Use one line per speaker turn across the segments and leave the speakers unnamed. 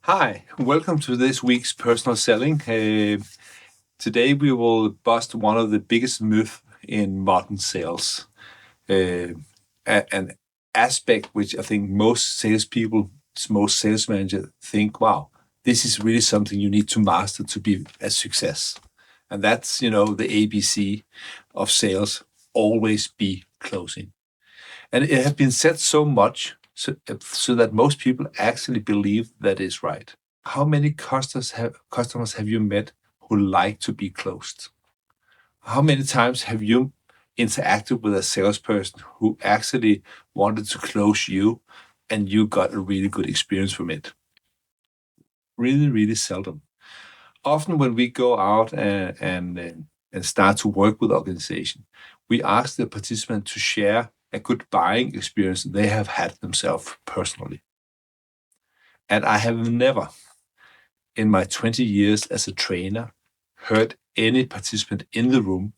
Hi, welcome to this week's Personal Selling. Today we will bust one of the biggest myths in modern sales. An aspect which I think most salespeople, most sales managers think, wow, this is really something you need to master to be a success. And that's, the ABC of sales, always be closing. And it has been said so much so that most people actually believe that is right. How many customers have you met who like to be closed? How many times have you interacted with a salesperson who actually wanted to close you and you got a really good experience from it? Really, really seldom. Often when we go out and start to work with organization, we ask the participant to share a good buying experience they have had themselves personally. And I have never, in my 20 years as a trainer, heard any participant in the room,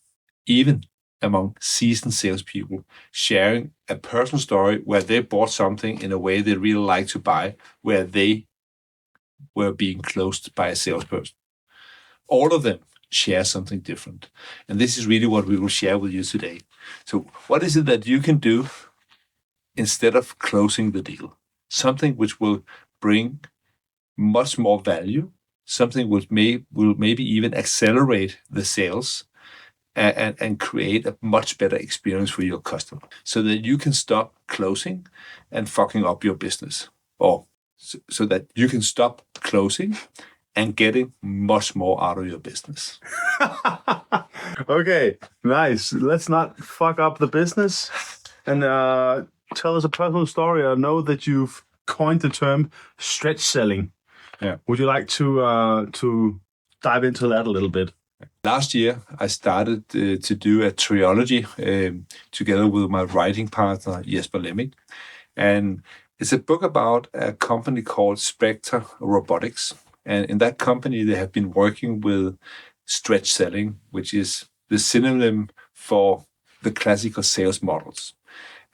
even among seasoned salespeople, sharing a personal story where they bought something in a way they really like to buy, where they were being closed by a salesperson. All of them share something different. And this is really what we will share with you today. So what is it that you can do instead of closing the deal? Something which will bring much more value, something which will maybe even accelerate the sales and create a much better experience for your customer so that you can stop closing and fucking up your business, or so that you can stop closing and getting much more out of your business.
Okay, nice. Let's not fuck up the business. And tell us a personal story. I know that you've coined the term stretch selling.
Yeah.
Would you like to dive into that a little bit?
Last year, I started to do a trilogy together with my writing partner, Jesper Lemming. And it's a book about a company called Spectre Robotics. And in that company, they have been working with stretch selling, which is the synonym for the classical sales models.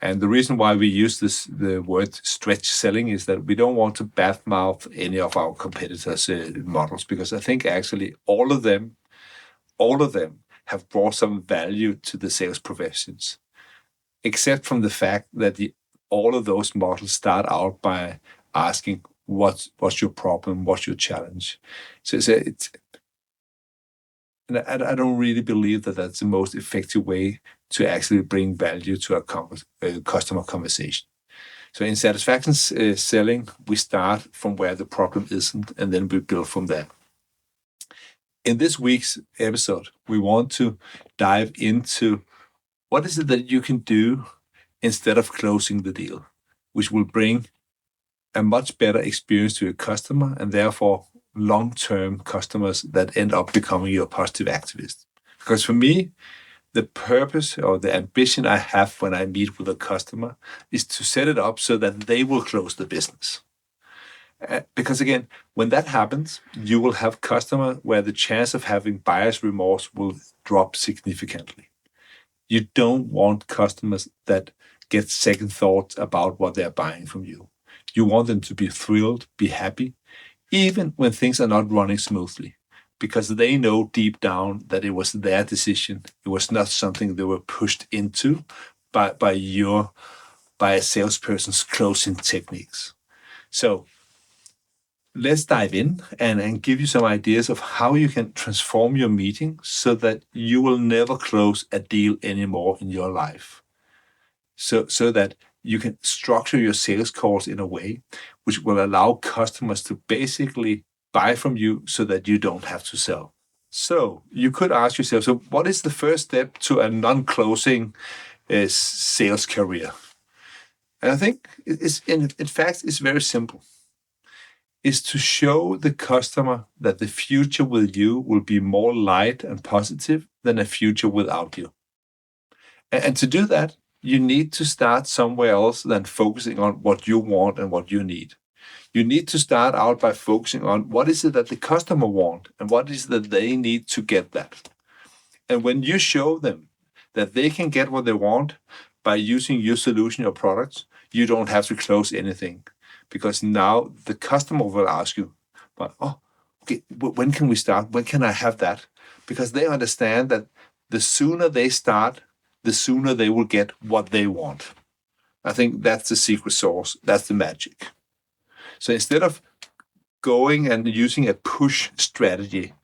And the reason why we use the word stretch selling is that we don't want to badmouth any of our competitors' models, because I think actually all of them have brought some value to the sales professions, except from the fact that all of those models start out by asking, what's your problem, what's your challenge? So I don't really believe that that's the most effective way to actually bring value to a customer conversation. So in satisfaction selling, we start from where the problem isn't, and then we build from there. In this week's episode, we want to dive into what is it that you can do instead of closing the deal, which will bring a much better experience to your customer and therefore long-term customers that end up becoming your positive activist. Because for me, the purpose or the ambition I have when I meet with a customer is to set it up so that they will close the business. Because again, when that happens, you will have customer where the chance of having buyer's remorse will drop significantly. You don't want customers that get second thoughts about what they're buying from you. You want them to be thrilled, be happy, even when things are not running smoothly, because they know deep down that it was their decision. It was not something they were pushed into by a salesperson's closing techniques. So let's dive in and give you some ideas of how you can transform your meeting so that you will never close a deal anymore in your life. So that you can structure your sales calls in a way which will allow customers to basically buy from you so that you don't have to sell. So you could ask yourself, so what is the first step to a non-closing sales career? And I think in fact, it's very simple. Is to show the customer that the future with you will be more light and positive than a future without you. And to do that, you need to start somewhere else than focusing on what you want and what you need. You need to start out by focusing on what is it that the customer wants and what is it that they need to get that. And when you show them that they can get what they want by using your solution or products, you don't have to close anything, because now the customer will ask you, But, okay, when can we start? When can I have that? Because they understand that the sooner they start, the sooner they will get what they want. I think that's the secret sauce. That's the magic. So instead of going and using a push strategy,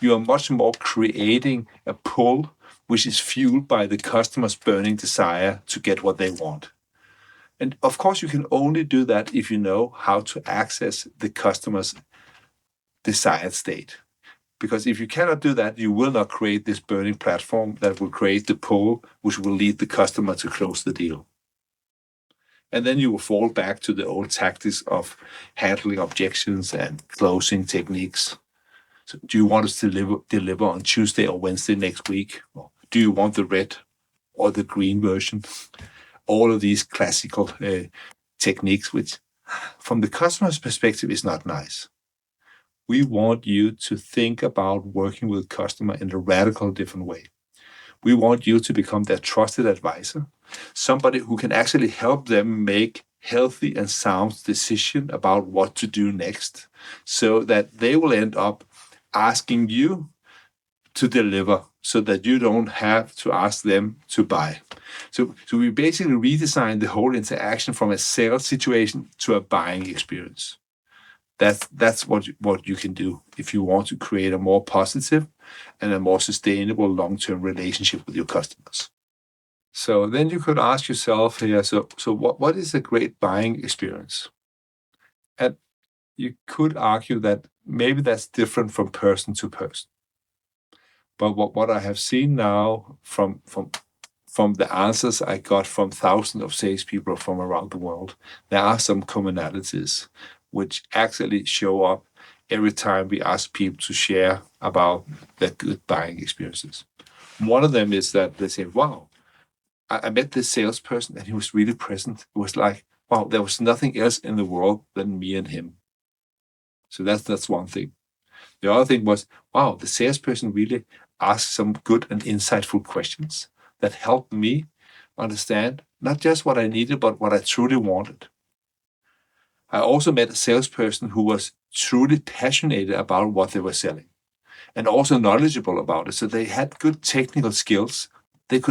you are much more creating a pull which is fueled by the customer's burning desire to get what they want. And of course, you can only do that if you know how to access the customer's desired state. Because if you cannot do that, you will not create this burning platform that will create the pull, which will lead the customer to close the deal. And then you will fall back to the old tactics of handling objections and closing techniques. So do you want us to deliver on Tuesday or Wednesday next week? Or do you want the red or the green version? All of these classical techniques, which from the customer's perspective is not nice. We want you to think about working with customer in a radical different way. We want you to become their trusted advisor, somebody who can actually help them make healthy and sound decision about what to do next, so that they will end up asking you to deliver, so that you don't have to ask them to buy. So we basically redesign the whole interaction from a sales situation to a buying experience. That's what you can do if you want to create a more positive and a more sustainable long-term relationship with your customers. So then you could ask yourself here, so what is a great buying experience? And you could argue that maybe that's different from person to person. But what I have seen now from the answers I got from thousands of salespeople from around the world, there are some commonalities which actually show up every time we ask people to share about their good buying experiences. One of them is that they say, wow, I met this salesperson and he was really present. It was like, wow, there was nothing else in the world than me and him. So that's one thing. The other thing was, wow, the salesperson really asked some good and insightful questions that helped me understand not just what I needed, but what I truly wanted. I also met a salesperson who was truly passionate about what they were selling and also knowledgeable about it. So they had good technical skills. They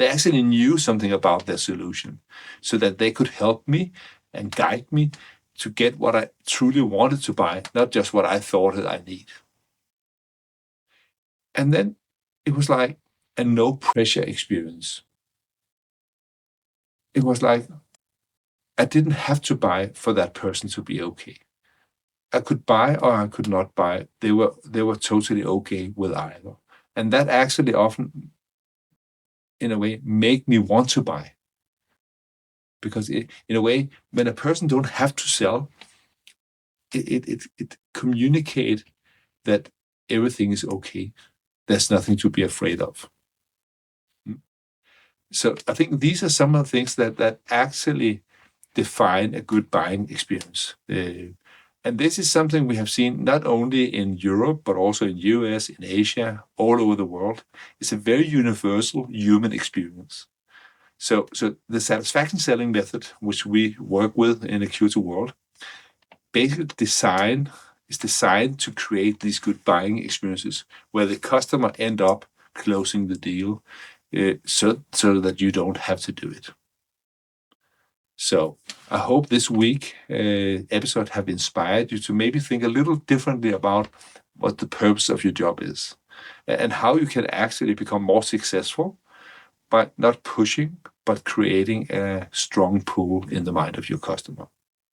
actually knew something about their solution so that they could help me and guide me to get what I truly wanted to buy, not just what I thought that I need. And then it was like a no pressure experience. It was like I didn't have to buy for that person to be okay. I could buy or I could not buy. They were totally okay with either. And that actually often, in a way, make me want to buy. Because in a way, when a person don't have to sell, it communicate that everything is okay. There's nothing to be afraid of. So I think these are some of the things that actually define a good buying experience. And this is something we have seen not only in Europe, but also in US, in Asia, all over the world. It's a very universal human experience. So the satisfaction selling method, which we work with in Acuity World, basically is designed to create these good buying experiences where the customer end up closing the deal so that you don't have to do it. So I hope this week episode have inspired you to maybe think a little differently about what the purpose of your job is and how you can actually become more successful by not pushing, but creating a strong pull in the mind of your customer.